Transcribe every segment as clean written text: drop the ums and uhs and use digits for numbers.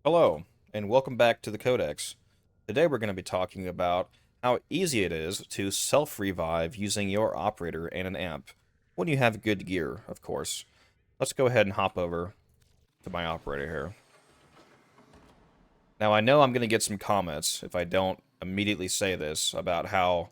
Hello, and welcome back to the Codex. Today we're going to be talking about how easy it is to self-revive using your operator and an amp, when you have good gear, of course. Let's go ahead and hop over to my operator here. Now I know I'm going to get some comments if I don't immediately say this about how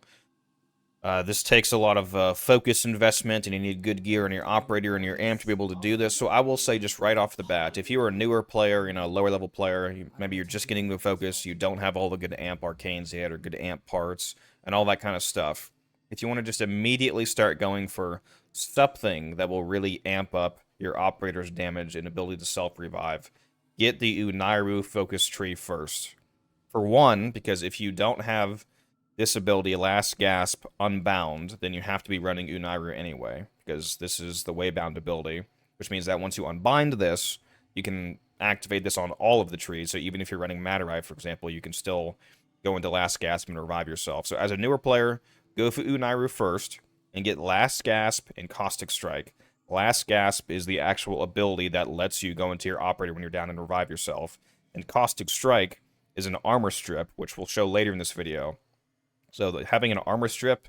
this takes a lot of focus investment, and you need good gear in your operator and your amp to be able to do this. So I will say just right off the bat, if you're a newer player, a lower level player, maybe you're just getting the focus, you don't have all the good amp arcanes yet or good amp parts and all that kind of stuff. If you want to just immediately start going for something that will really amp up your operator's damage and ability to self-revive, get the Unairu focus tree first. For one, because if you don't have this ability, Last Gasp, Unbound, then you have to be running Unairu anyway, because this is the Waybound ability, which means that once you unbind this, you can activate this on all of the trees, so even if you're running Matarai, for example, you can still go into Last Gasp and revive yourself. So as a newer player, go for Unairu first, and get Last Gasp and Caustic Strike. Last Gasp is the actual ability that lets you go into your operator when you're down and revive yourself, and Caustic Strike is an armor strip, which we'll show later in this video. So having an armor strip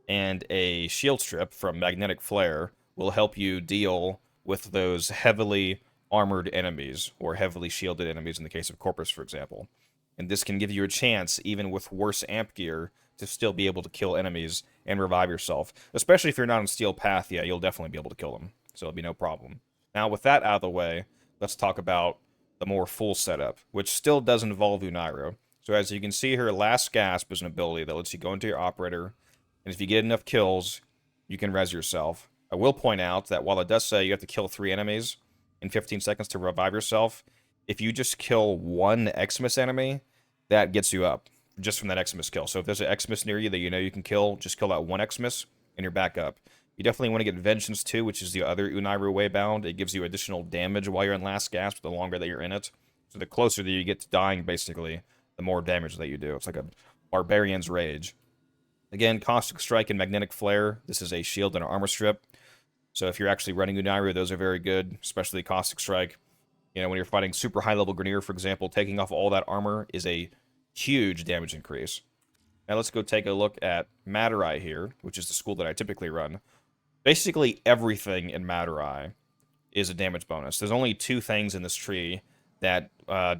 and a shield strip from Magnetic Flare will help you deal with those heavily armored enemies or heavily shielded enemies in the case of Corpus, for example. And this can give you a chance, even with worse amp gear, to still be able to kill enemies and revive yourself. Especially if you're not on Steel Path, yeah, you'll definitely be able to kill them. So it'll be no problem. Now, with that out of the way, let's talk about the more full setup, which still does involve Unairu. So as you can see here, Last Gasp is an ability that lets you go into your operator, and if you get enough kills, you can res yourself. I will point out that while it does say you have to kill 3 enemies in 15 seconds to revive yourself, if you just kill one Xmas enemy, that gets you up just from that Xmas kill. So if there's an Xmas near you that you know you can kill, just kill that one Xmas, and you're back up. You definitely want to get Vengeance too, which is the other Unairu Waybound. It gives you additional damage while you're in Last Gasp, the longer that you're in it. So the closer that you get to dying, basically, the more damage that you do. It's like a Barbarian's Rage. Again, Caustic Strike and Magnetic Flare. This is a shield and an armor strip. So if you're actually running Unairu, those are very good, especially Caustic Strike. When you're fighting super high-level Grineer, for example, taking off all that armor is a huge damage increase. Now let's go take a look at Matarai here, which is the school that I typically run. Basically everything in Matarai is a damage bonus. There's only 2 things in this tree that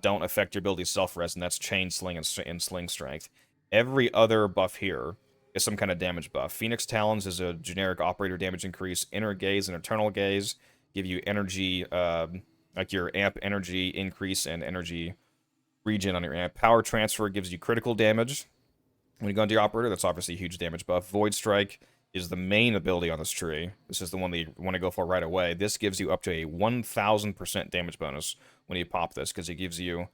don't affect your ability to self-res, and that's Chain Sling and Sling Strength. Every other buff here is some kind of damage buff. Phoenix Talons is a generic operator damage increase. Inner Gaze and Eternal Gaze give you energy, like your amp energy increase and energy regen on your amp. Power Transfer gives you critical damage. When you go into your operator, that's obviously a huge damage buff. Void Strike is the main ability on this tree. This is the one that you want to go for right away. This gives you up to a 1000% damage bonus when you pop this, because it gives you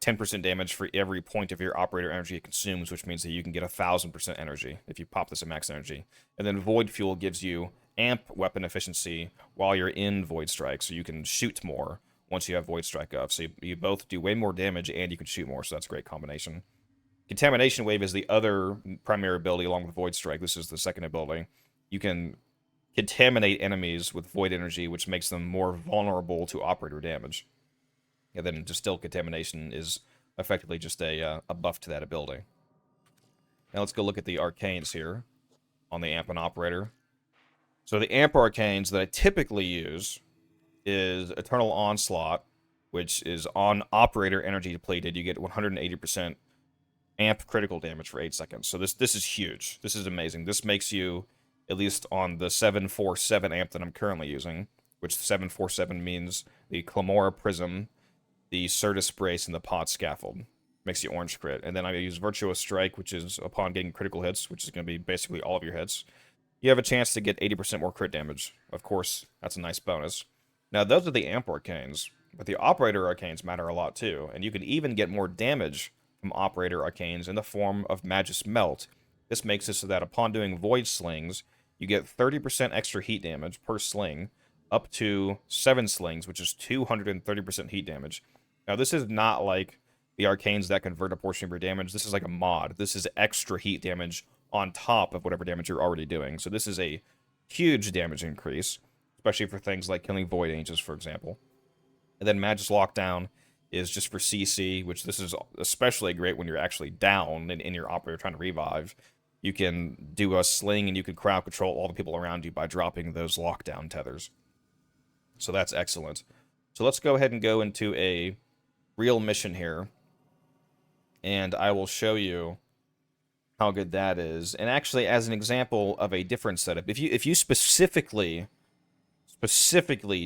10% damage for every point of your operator energy it consumes, which means that you can get 1000% energy if you pop this at max energy. And then Void Fuel gives you amp weapon efficiency while you're in Void Strike, so you can shoot more once you have Void Strike up. So you both do way more damage and you can shoot more, so that's a great combination. Contamination Wave is the other primary ability along with Void Strike. This is the second ability. You can contaminate enemies with Void Energy, which makes them more vulnerable to operator damage. And then Distill Contamination is effectively just a buff to that ability. Now let's go look at the arcanes here on the Amp and Operator. So the Amp arcanes that I typically use is Eternal Onslaught, which is on Operator energy depleted. You get 180% amp critical damage for 8 seconds. So this is huge. This is amazing. This makes you, at least on the 747 amp that I'm currently using, which 747 means the Clamora Prism, the Certus Brace, and the Pod Scaffold. Makes you orange crit. And then I use Virtuous Strike, which is upon getting critical hits, which is going to be basically all of your hits. You have a chance to get 80% more crit damage. Of course, that's a nice bonus. Now, those are the amp arcanes, but the operator arcanes matter a lot too, and you can even get more damage from operator arcanes in the form of Magus Melt. This makes it so that upon doing Void Slings, you get 30% extra heat damage per sling, up to 7 slings, which is 230% heat damage. Now, this is not like the arcanes that convert a portion of your damage. This is like a mod. This is extra heat damage on top of whatever damage you're already doing. So this is a huge damage increase, especially for things like killing Void Angels, for example. And then Magus Lockdown is just for CC, which this is especially great when you're actually down and in your operator trying to revive. You can do a sling and you can crowd control all the people around you by dropping those lockdown tethers. So that's excellent. So let's go ahead and go into a real mission here. And I will show you how good that is. And actually, as an example of a different setup, if you specifically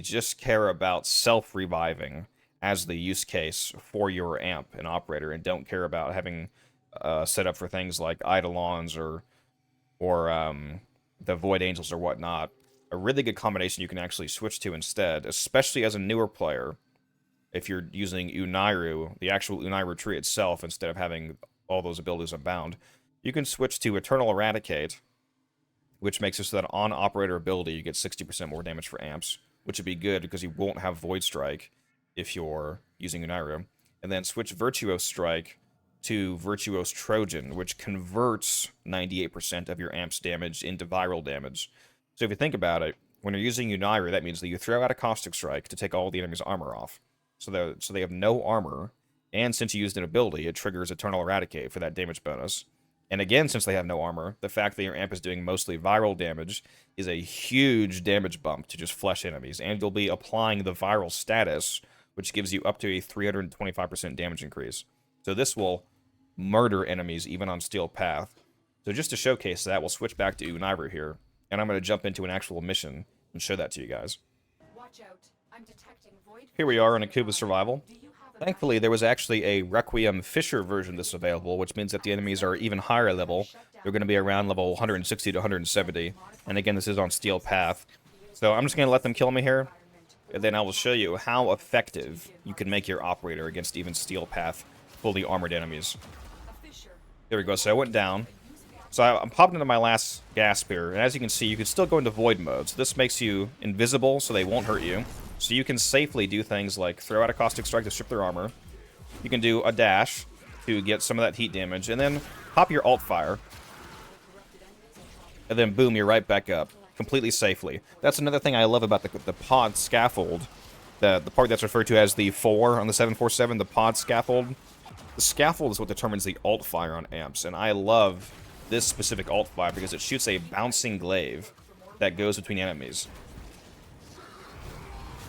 just care about self-reviving as the use case for your amp and operator, and don't care about having set up for things like Eidolons or the Void Angels or whatnot, a really good combination you can actually switch to instead, especially as a newer player, if you're using Unairu, the actual Unairu tree itself, instead of having all those abilities unbound, you can switch to Eternal Eradicate, which makes it so that on operator ability you get 60% more damage for amps, which would be good because you won't have Void Strike if you're using Unairu. And then switch Virtuos Strike to Virtuos Trojan, which converts 98% of your amp's damage into viral damage. So if you think about it, when you're using Unairu, that means that you throw out a Caustic Strike to take all the enemy's armor off. So they have no armor, and since you used an ability, it triggers Eternal Eradicate for that damage bonus. And again, since they have no armor, the fact that your amp is doing mostly viral damage is a huge damage bump to just flesh enemies, and you'll be applying the viral status, which gives you up to a 325% damage increase. So this will murder enemies even on Steel Path. So just to showcase that, we'll switch back to Unairu here, and I'm going to jump into an actual mission and show that to you guys. Here we are in Akuba Survival. Thankfully, there was actually a Requiem Fisher version that's available, which means that the enemies are even higher level. They're going to be around level 160 to 170. And again, this is on Steel Path. So I'm just going to let them kill me here, and then I will show you how effective you can make your operator against even Steel Path fully armored enemies. There we go. So I went down. So I'm popping into my last gasp here, and as you can see, you can still go into void mode. So this makes you invisible, so they won't hurt you. So you can safely do things like throw out a Caustic Strike to strip their armor. You can do a dash to get some of that heat damage, and then pop your alt fire. And then boom, you're right back up, completely safely. That's another thing I love about the pod scaffold. The part that's referred to as the 4 on the 747, the pod scaffold. The scaffold is what determines the alt fire on amps, and I love this specific alt fire because it shoots a bouncing glaive that goes between enemies.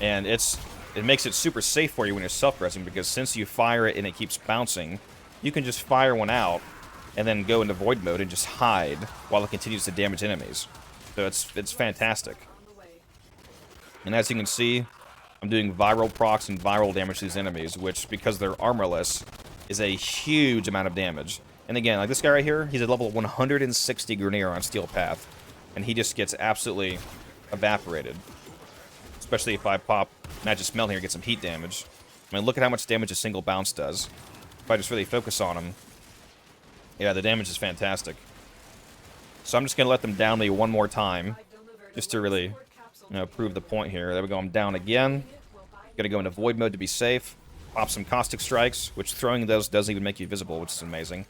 And it makes it super safe for you when you're self-resing, because since you fire it and it keeps bouncing, you can just fire one out and then go into void mode and just hide while it continues to damage enemies. So it's fantastic. And as you can see, I'm doing viral procs and viral damage to these enemies, which, because they're armorless, is a huge amount of damage. And again, like this guy right here, he's at level 160 Grineer on Steel Path, and he just gets absolutely evaporated. Especially if I pop Magic Smell here and get some heat damage. I mean, look at how much damage a single bounce does. If I just really focus on him, yeah, the damage is fantastic. So I'm just going to let them down me one more time, just to really, prove the point here. There we go, I'm down again. Gonna go into void mode to be safe. Pop some Caustic Strikes, which throwing those doesn't even make you visible, which is amazing.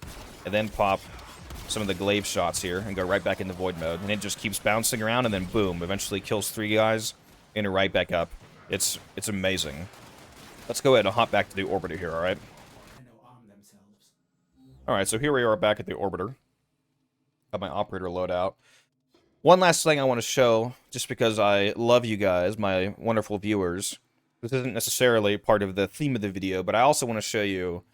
And then pop some of the glaive shots here and go right back into void mode. And it just keeps bouncing around, and then boom, eventually kills 3 guys. And right back up. It's amazing. Let's go ahead and hop back to the orbiter here, alright? Alright, so here we are back at the orbiter. Got my operator loadout. One last thing I want to show, just because I love you guys, my wonderful viewers. This isn't necessarily part of the theme of the video, but I also want to show you,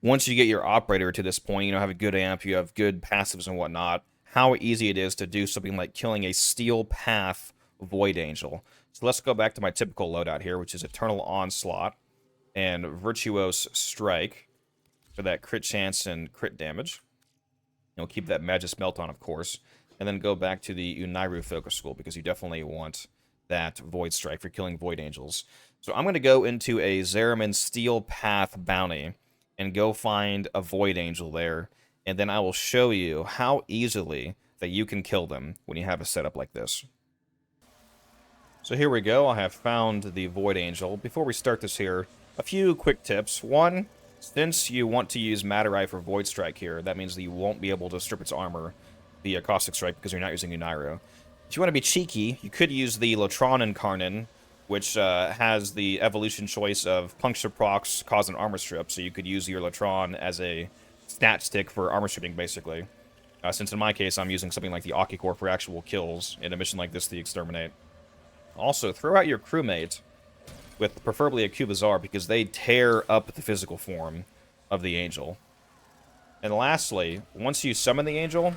once you get your operator to this point, have a good amp, you have good passives and whatnot, how easy it is to do something like killing a Steel Path Void Angel. So let's go back to my typical loadout here, which is Eternal Onslaught and Virtuos Strike for that crit chance and crit damage. And we'll keep that Magus Melt on, of course. And then go back to the Unairu Focus School, because you definitely want that Void Strike for killing Void Angels. So I'm going to go into a Zeraman Steel Path bounty and go find a Void Angel there. And then I will show you how easily that you can kill them when you have a setup like this. So here we go, I have found the Void Angel. Before we start this here, a few quick tips. One, since you want to use Madurai for Void Strike here, that means that you won't be able to strip its armor via Caustic Strike because you're not using Unairu. If you want to be cheeky, you could use the Lotron Incarnon which has the evolution choice of puncture procs, cause an armor strip, so you could use your Latron as a stat stick for armor stripping, basically. Since in my case, I'm using something like the Akicore for actual kills in a mission like this, the Exterminate. Also, throw out your crewmate with preferably a Cubazar, because they tear up the physical form of the Angel. And lastly, once you summon the Angel,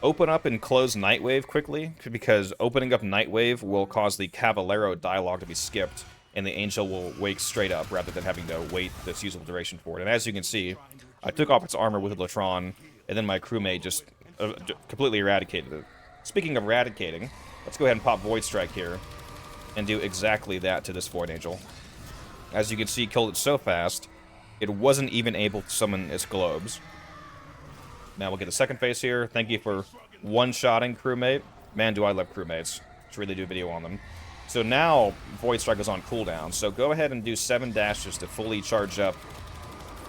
open up and close Nightwave quickly, because opening up Nightwave will cause the Cavalero dialogue to be skipped, and the Angel will wake straight up rather than having to wait this usable duration for it. And as you can see, I took off its armor with Latron, and then my crewmate just completely eradicated it. Speaking of eradicating, let's go ahead and pop Void Strike here, and do exactly that to this Void Angel. As you can see, killed it so fast, it wasn't even able to summon its globes. Now we'll get a second phase here. Thank you for one-shotting crewmate. Man, do I love crewmates. Should really do a video on them. So now Void Strike is on cooldown. So go ahead and do 7 dashes to fully charge up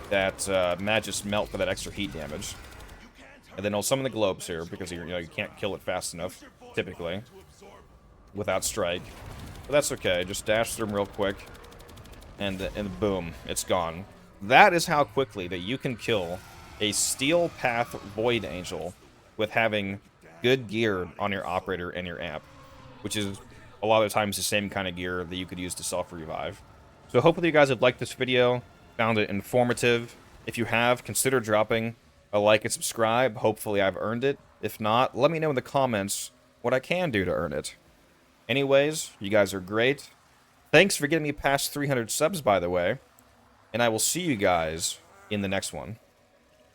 that Magus Melt for that extra heat damage. And then I'll summon the globes here, because you can't kill it fast enough, typically, without strike. But that's okay. Just dash through them real quick, and boom, it's gone. That is how quickly that you can kill a Steel Path Void Angel with having good gear on your Operator and your Amp, which is a lot of times the same kind of gear that you could use to self-revive. So hopefully you guys have liked this video, found it informative. If you have, consider dropping a like and subscribe. Hopefully I've earned it. If not, let me know in the comments what I can do to earn it. Anyways, you guys are great. Thanks for getting me past 300 subs, by the way. And I will see you guys in the next one.